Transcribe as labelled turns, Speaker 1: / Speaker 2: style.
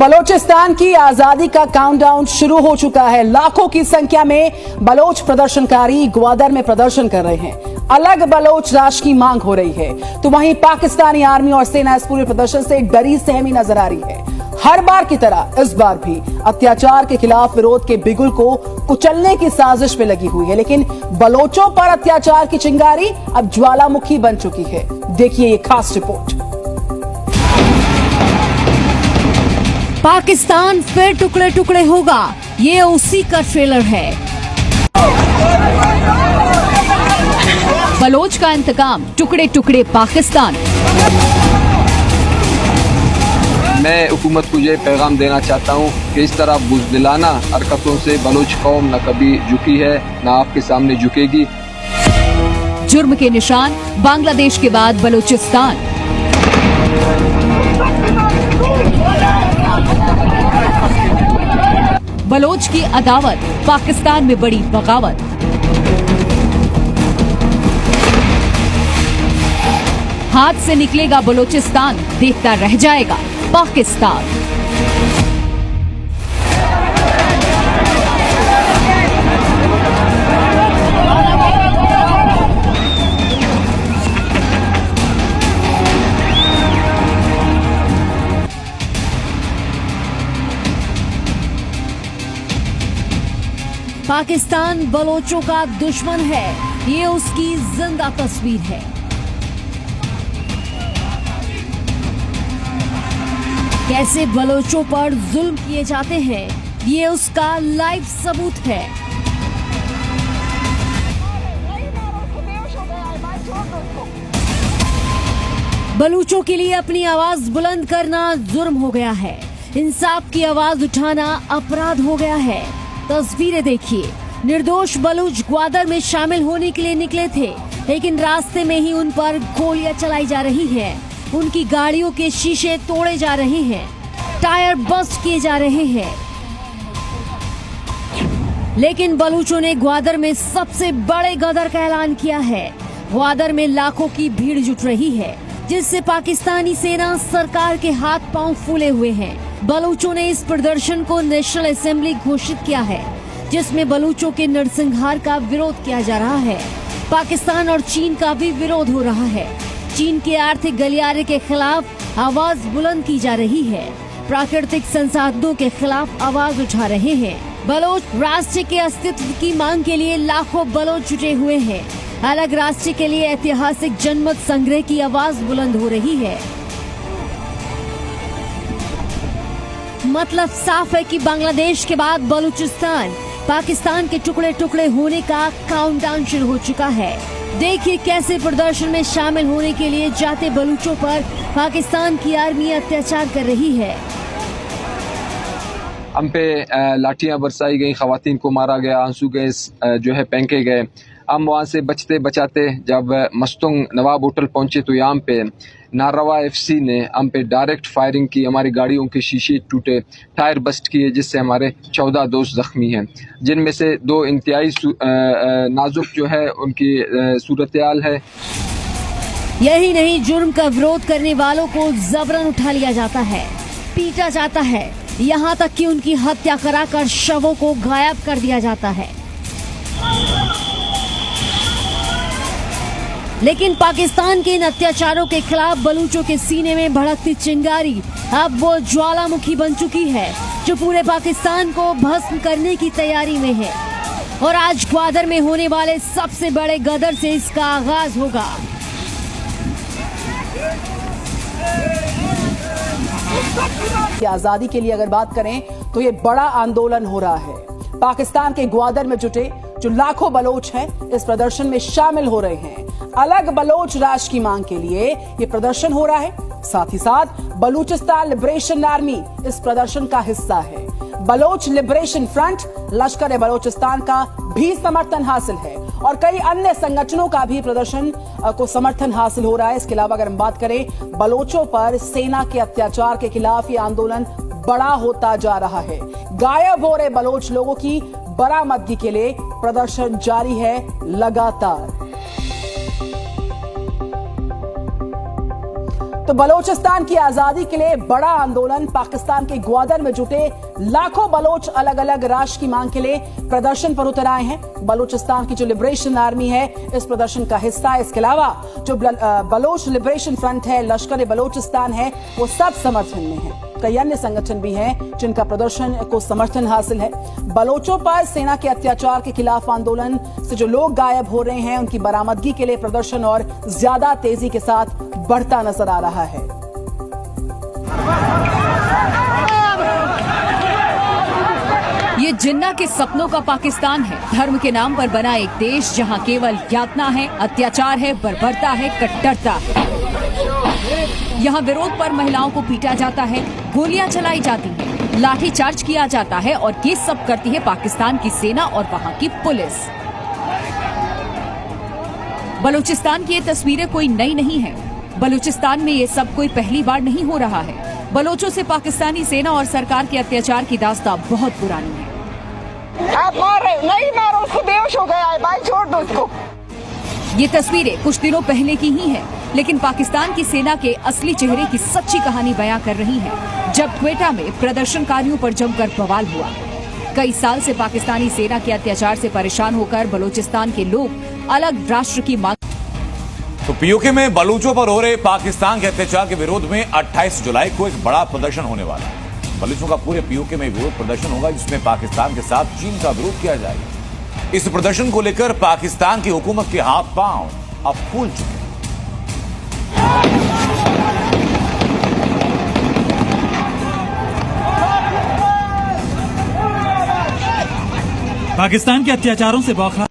Speaker 1: बलोचिस्तान की आजादी का काउंटडाउन शुरू हो चुका है। लाखों की संख्या में बलोच प्रदर्शनकारी ग्वादर में प्रदर्शन कर रहे हैं। अलग बलोच राष्ट्र की मांग हो रही है, तो वहीं पाकिस्तानी आर्मी और सेना इस पूरे प्रदर्शन से डरी सहमी नजर आ रही है। हर बार की तरह इस बार भी अत्याचार के खिलाफ विरोध के बिगुल को कुचलने की साजिश में लगी हुई है, लेकिन बलोचों पर अत्याचार की चिंगारी अब ज्वालामुखी बन चुकी है। देखिए ये खास रिपोर्ट।
Speaker 2: पाकिस्तान फिर टुकड़े टुकड़े होगा, ये उसी का ट्रेलर है। बलोच का इंतकाम, टुकड़े टुकड़े पाकिस्तान।
Speaker 3: मैं हुकूमत को ये पैगाम देना चाहता हूँ कि इस तरह बुज़दिलाना हरकतों से बलोच कौम न कभी झुकी है, न आपके सामने झुकेगी।
Speaker 2: जुर्म के निशान, बांग्लादेश के बाद बलोचिस्तान। बलोच की अदावत, पाकिस्तान में बड़ी बगावत। हाथ से निकलेगा बलोचिस्तान, देखता रह जाएगा पाकिस्तान। पाकिस्तान बलोचों का दुश्मन है, ये उसकी जिंदा तस्वीर है। कैसे बलोचों पर जुल्म किए जाते हैं, ये उसका लाइव सबूत है। बलूचों के लिए अपनी आवाज बुलंद करना जुर्म हो गया है, इंसाफ की आवाज उठाना अपराध हो गया है। तस्वीरें देखिए, निर्दोष बलूच ग्वादर में शामिल होने के लिए निकले थे, लेकिन रास्ते में ही उन पर गोलियां चलाई जा रही हैं, उनकी गाड़ियों के शीशे तोड़े जा रहे हैं, टायर बस्ट किए जा रहे हैं। लेकिन बलूचों ने ग्वादर में सबसे बड़े गदर का ऐलान किया है। ग्वादर में लाखों की भीड़ जुट रही है, जिससे पाकिस्तानी सेना सरकार के हाथ पांव फूले हुए हैं। बलूचों ने इस प्रदर्शन को नेशनल असेंबली घोषित किया है, जिसमें बलूचों के नरसंहार का विरोध किया जा रहा है। पाकिस्तान और चीन का भी विरोध हो रहा है। चीन के आर्थिक गलियारे के खिलाफ आवाज बुलंद की जा रही है, प्राकृतिक संसाधनों के खिलाफ आवाज उठा रहे हैं। बलोच राष्ट्र के अस्तित्व की मांग के लिए लाखों बलोच जुटे हुए हैं। अलग राष्ट्र के लिए ऐतिहासिक जनमत संग्रह की आवाज बुलंद हो रही है। मतलब साफ है कि बांग्लादेश के बाद बलूचिस्तान पाकिस्तान के टुकड़े टुकड़े होने का काउंटडाउन शुरू हो चुका है। देखिए कैसे प्रदर्शन में शामिल होने के लिए जाते बलूचों पर पाकिस्तान की आर्मी अत्याचार कर रही है।
Speaker 3: हम पे लाठियां बरसाई गई, खवातीन को मारा गया, आंसू गैस जो है फेंके गए। हम वहाँ से बचते बचाते जब मस्तुंग नवाब होटल पहुंचे तो यहाँ पे नारवा एफसी ने हम पे डायरेक्ट फायरिंग की, हमारी गाड़ियों के शीशे टूटे, टायर बस्ट किए, जिससे हमारे 14 दोस्त जख्मी हैं, जिनमें से 2 इंतहाई नाजुक जो है उनकी सूरत-ए-हाल है।
Speaker 2: यही नहीं, जुर्म का विरोध करने वालों को जबरन उठा लिया जाता है, पीटा जाता है, यहाँ तक कि उनकी हत्या कराकर शवों को गायब कर दिया जाता है। लेकिन पाकिस्तान के इन अत्याचारों के खिलाफ बलूचों के सीने में भड़कती चिंगारी अब वो ज्वालामुखी बन चुकी है, जो पूरे पाकिस्तान को भस्म करने की तैयारी में है। और आज ग्वादर में होने वाले सबसे बड़े गदर से इसका आगाज होगा।
Speaker 1: आजादी के लिए अगर बात करें तो ये बड़ा आंदोलन हो रहा है। पाकिस्तान के ग्वादर में जुटे जो लाखों बलोच हैं, इस प्रदर्शन में शामिल हो रहे हैं। अलग बलोच राष्ट्र की मांग के लिए ये प्रदर्शन हो रहा है। साथ ही साथ बलूचिस्तान लिबरेशन आर्मी इस प्रदर्शन का हिस्सा है। बलोच लिबरेशन फ्रंट, लश्कर ए बलोचिस्तान का भी समर्थन हासिल है और कई अन्य संगठनों का भी प्रदर्शन को समर्थन हासिल हो रहा है। इसके अलावा अगर हम बात करें बलोचों पर सेना के अत्याचार के खिलाफ, ये आंदोलन बड़ा होता जा रहा है। गायब हो रहे बलोच लोगों की बरामदगी के लिए प्रदर्शन जारी है लगातार। तो बलोचिस्तान की आजादी के लिए बड़ा आंदोलन। पाकिस्तान के ग्वादर में जुटे लाखों बलोच अलग अलग राष्ट्र की मांग के लिए प्रदर्शन पर उतर आए हैं। बलोचिस्तान की जो लिबरेशन आर्मी है इस प्रदर्शन का हिस्सा है। इसके अलावा जो बलोच लिबरेशन फ्रंट है, लश्कर बलोचिस्तान है, वो सब समर्थन में है। कई अन्य संगठन भी हैं जिनका प्रदर्शन को समर्थन हासिल है। बलोचों पर सेना के अत्याचार के खिलाफ आंदोलन से जो लोग गायब हो रहे हैं उनकी बरामदगी के लिए प्रदर्शन और ज्यादा तेजी के साथ बढ़ता नजर आ रहा है।
Speaker 2: ये जिन्ना के सपनों का पाकिस्तान है। धर्म के नाम पर बना एक देश जहां केवल यातना है, अत्याचार है, बर्बरता है, कट्टरता है। यहाँ विरोध पर महिलाओं को पीटा जाता है, गोलियां चलाई जाती हैं, लाठी चार्ज किया जाता है और ये सब करती है पाकिस्तान की सेना और वहाँ की पुलिस। बलूचिस्तान की ये तस्वीरें कोई नई नहीं है। बलूचिस्तान में ये सब कोई पहली बार नहीं हो रहा है। बलोचों से पाकिस्तानी सेना और सरकार के अत्याचार की दास्तां बहुत पुरानी है।
Speaker 4: आप मार रहे हो, नहीं मारो, उसको बेहोश हो गया है भाई, छोड़ दो उसको।
Speaker 2: ये तस्वीरें कुछ दिनों पहले की ही हैं, लेकिन पाकिस्तान की सेना के असली चेहरे की सच्ची कहानी बयां कर रही है। जब क्वेटा में प्रदर्शनकारियों पर जमकर बवाल हुआ, कई साल से पाकिस्तानी सेना के अत्याचार से परेशान होकर बलूचिस्तान के लोग अलग राष्ट्र की मांग।
Speaker 5: तो पीओके में बलूचों पर हो रहे पाकिस्तान के अत्याचार के विरोध में 28 जुलाई को एक बड़ा प्रदर्शन होने वाला है। बलूचों का पूरे पीओके में विरोध प्रदर्शन होगा जिसमें पाकिस्तान के साथ चीन का विरोध किया जाएगा। इस प्रदर्शन को लेकर पाकिस्तान की हुकूमत के हाथ पांव अब फूल चुके हैं।
Speaker 6: पाकिस्तान के अत्याचारों से बौखला